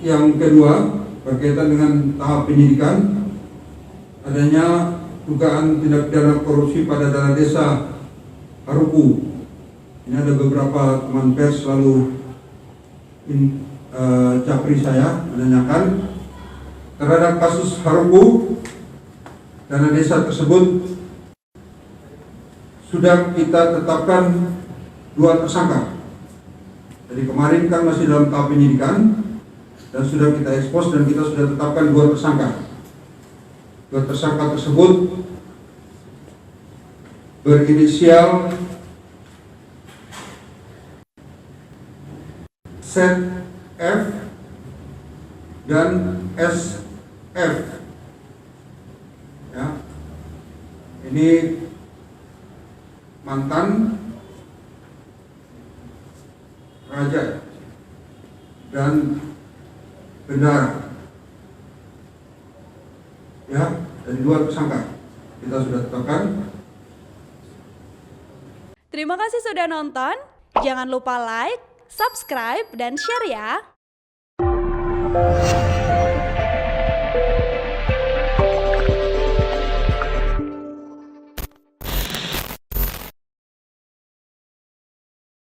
Yang kedua, berkaitan dengan tahap penyidikan, adanya dugaan tindak pidana korupsi pada dana desa Haruku. Ini ada beberapa teman pers selalu capri saya menanyakan terhadap kasus Haruku. Dana desa tersebut sudah kita tetapkan 2 tersangka. Jadi kemarin kan masih dalam tahap penyidikan dan sudah kita ekspos dan kita sudah tetapkan 2 tersangka. 2 tersangka tersebut berinisial ZF dan SF. Ya. Ini mantan raja dan bendara. Ya, dari 2 tersangka kita sudah tetapkan. Terima kasih sudah nonton. Jangan lupa like, subscribe, dan share ya.